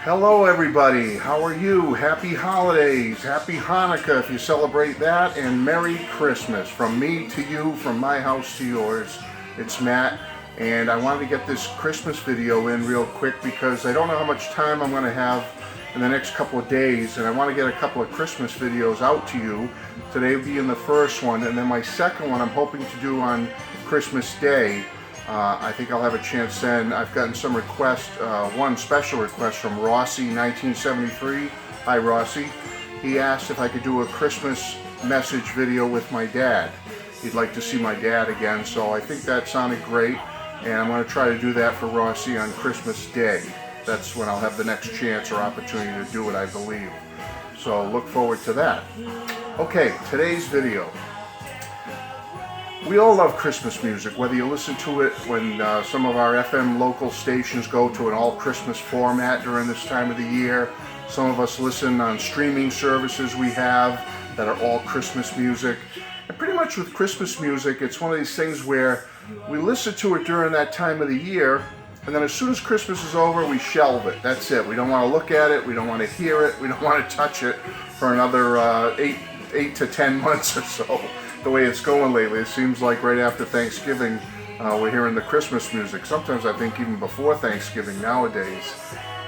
Hello everybody, how are you? Happy holidays, happy Hanukkah if you celebrate that, and Merry Christmas. From me to you, from my house to yours, it's Matt, and I wanted to get this Christmas video in real quick because I don't know how much time I'm going to have in the next couple of days, and I want to get a couple of Christmas videos out to you. Today will be in the first one, and then my second one I'm hoping to do on Christmas Day. I think I'll have a chance then. I've gotten some requests, one special request from Rossi 1973. Hi Rossi. He asked if I could do a Christmas message video with my dad. He'd like to see my dad again, so I think that sounded great, and I'm going to try to do that for Rossi on Christmas Day. That's when I'll have the next chance or opportunity to do it, I believe. So look forward to that. Okay, today's video. We all love Christmas music, whether you listen to it when some of our FM local stations go to an all-Christmas format during this time of the year. Some of us listen on streaming services we have that are all Christmas music. And pretty much with Christmas music, it's one of these things where we listen to it during that time of the year, and then as soon as Christmas is over, we shelve it. That's it. We don't want to look at it, we don't want to hear it, we don't want to touch it for another 8 to 10 months or so. The way it's going lately, it seems like right after Thanksgiving we're hearing the Christmas music. Sometimes I think even before Thanksgiving nowadays.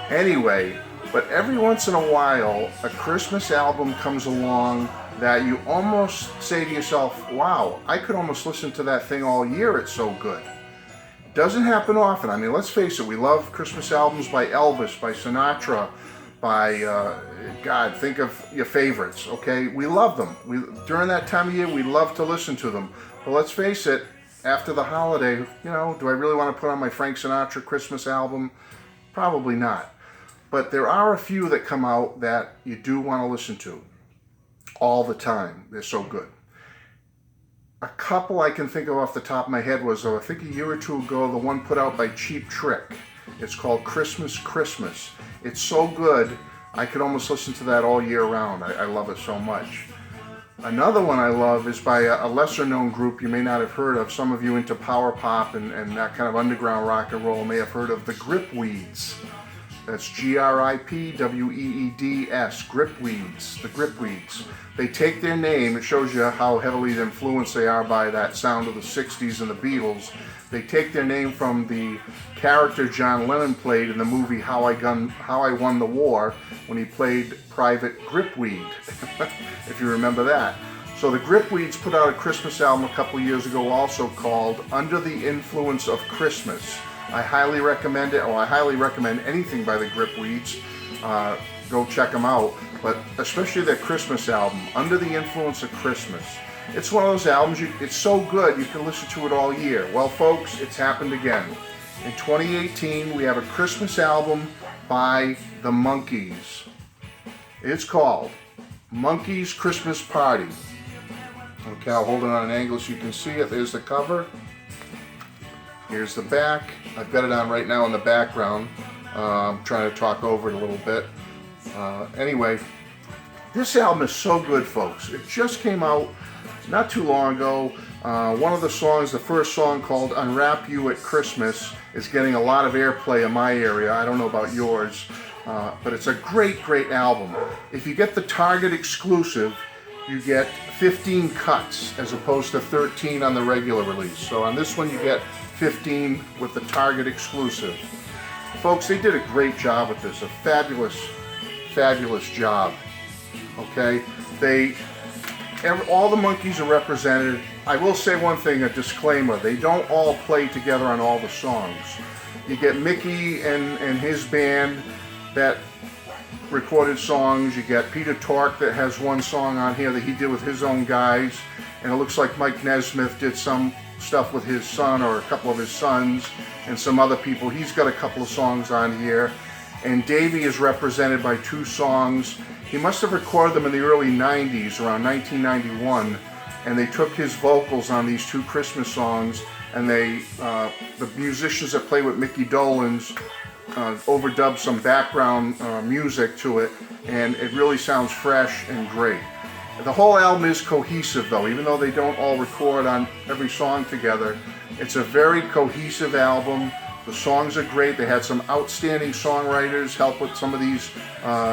Anyway, but every once in a while a Christmas album comes along that you almost say to yourself, wow, I could almost listen to that thing all year, it's so good. It doesn't happen often. I mean, let's face it, we love Christmas albums by Elvis, by Sinatra, by God, think of your favorites, okay? We love them. During that time of year, we love to listen to them. But let's face it, after the holiday, you know, do I really want to put on my Frank Sinatra Christmas album? Probably not. But there are a few that come out that you do want to listen to all the time. They're so good. A couple I can think of off the top of my head was, I think a year or two ago, the one put out by Cheap Trick. It's called Christmas Christmas. It's so good, I could almost listen to that all year round. I love it so much. Another one I love is by a lesser known group you may not have heard of. Some of you into power pop and that kind of underground rock and roll may have heard of the Gripweeds. That's Gripweeds, Gripweeds, the Gripweeds. They take their name, it shows you how heavily influenced they are by that sound of the 60s and the Beatles. They take their name from the character John Lennon played in the movie How I Won the War, when he played Private Gripweed, if you remember that. So the Gripweeds put out a Christmas album a couple years ago also called Under the Influence of Christmas. I highly recommend it, or I highly recommend anything by the Gripweeds. Go check them out, but especially their Christmas album, Under the Influence of Christmas. It's one of those albums, it's so good you can listen to it all year. Well folks, it's happened again. In 2018 we have a Christmas album by the Monkees. It's called Monkees Christmas Party. Okay, I'll hold it on an angle so you can see it. There's the cover. Here's the back. I've got it on right now in the background. I'm trying to talk over it a little bit. Anyway, this album is so good, folks. It just came out not too long ago. One of the songs, the first song called Unwrap You at Christmas, is getting a lot of airplay in my area. I don't know about yours, but it's a great, great album. If you get the Target exclusive, you get 15 cuts as opposed to 13 on the regular release. So on this one you get 15 with the Target exclusive. Folks, they did a great job with this, a fabulous, fabulous job. Okay, all the Monkees are represented. I will say one thing, a disclaimer, they don't all play together on all the songs. You get Mickey and his band that recorded songs. You get Peter Tork that has one song on here that he did with his own guys, and it looks like Mike Nesmith did some stuff with his son or a couple of his sons and some other people. He's got a couple of songs on here, and Davey is represented by 2 songs. He must have recorded them in the early 90s, around 1991, and they took his vocals on these 2 Christmas songs, and the musicians that play with Mickey Dolenz overdubbed some background music to it, and it really sounds fresh and great. The whole album is cohesive though, even though they don't all record on every song together. It's a very cohesive album. The songs are great. They had some outstanding songwriters help with some of these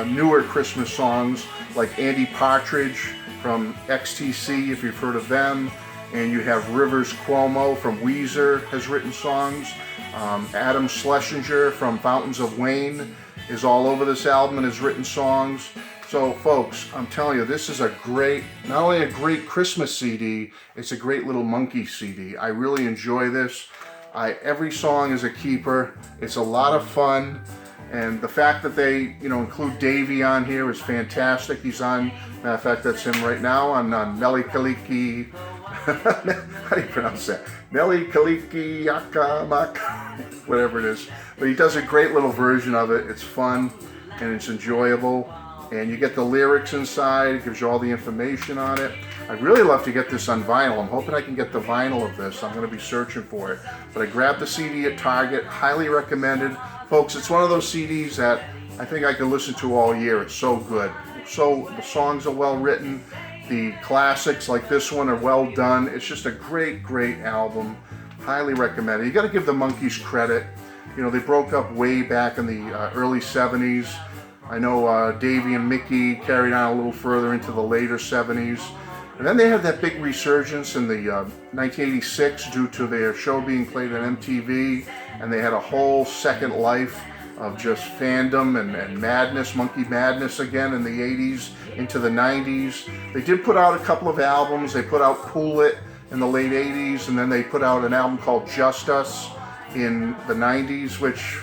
newer Christmas songs, like Andy Partridge from XTC, if you've heard of them. And you have Rivers Cuomo from Weezer has written songs. Adam Schlesinger from Fountains of Wayne is all over this album and has written songs. So folks, I'm telling you, this is a great, not only a great Christmas CD, it's a great little monkey CD. I really enjoy this. Every song is a keeper. It's a lot of fun. And the fact that they, include Davey on here is fantastic. He's on, matter of fact, that's him right now on Mele Kalikimaka. How do you pronounce that? Mele Kalikimaka, whatever it is. But he does a great little version of it. It's fun and it's enjoyable. And you get the lyrics inside. It gives you all the information on it. I'd really love to get this on vinyl. I'm hoping I can get the vinyl of this. I'm going to be searching for it. But I grabbed the CD at Target. Highly recommended. Folks, it's one of those CDs that I think I can listen to all year. It's so good. So the songs are well written. The classics like this one are well done. It's just a great, great album. Highly recommended. You got to give the Monkees credit. They broke up way back in the early 70s. I know Davey and Mickey carried on a little further into the later 70s. And then they had that big resurgence in the 1986 due to their show being played on MTV. And they had a whole second life of just fandom and madness, monkey madness again in the 80s into the 90s. They did put out a couple of albums. They put out Cool It in the late 80s, and then they put out an album called Just Us in the 90s, which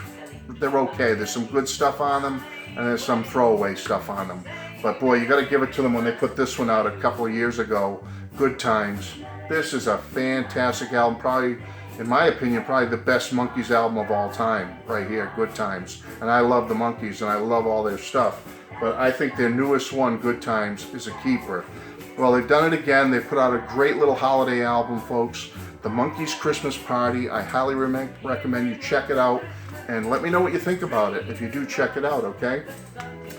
they're okay. There's some good stuff on them, and there's some throwaway stuff on them. But boy, you got to give it to them when they put this one out a couple of years ago, Good Times. This is a fantastic album, probably, in my opinion, probably the best Monkees album of all time, right here, Good Times. And I love the Monkees, and I love all their stuff. But I think their newest one, Good Times, is a keeper. Well, they've done it again. They put out a great little holiday album, folks. The Monkees Christmas Party. I highly recommend you check it out. And let me know what you think about it if you do check it out, okay?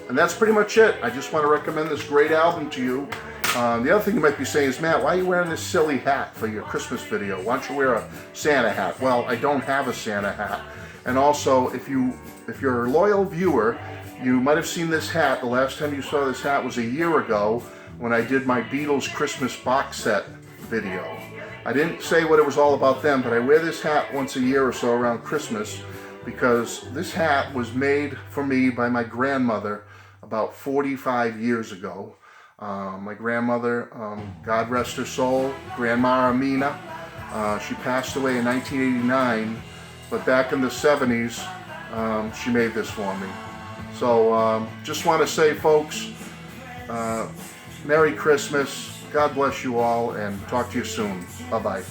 And that's pretty much it. I just want to recommend this great album to you. The other thing you might be saying is, Matt, why are you wearing this silly hat for your Christmas video? Why don't you wear a Santa hat? Well, I don't have a Santa hat. And also, if you're a loyal viewer, you might have seen this hat. The last time you saw this hat was a year ago when I did my Beatles Christmas box set video. I didn't say what it was all about then, but I wear this hat once a year or so around Christmas because this hat was made for me by my grandmother about 45 years ago. My grandmother, God rest her soul, Grandma Amina, she passed away in 1989, but back in the 70s, she made this for me. So just want to say, folks, Merry Christmas, God bless you all, and talk to you soon. Bye-bye.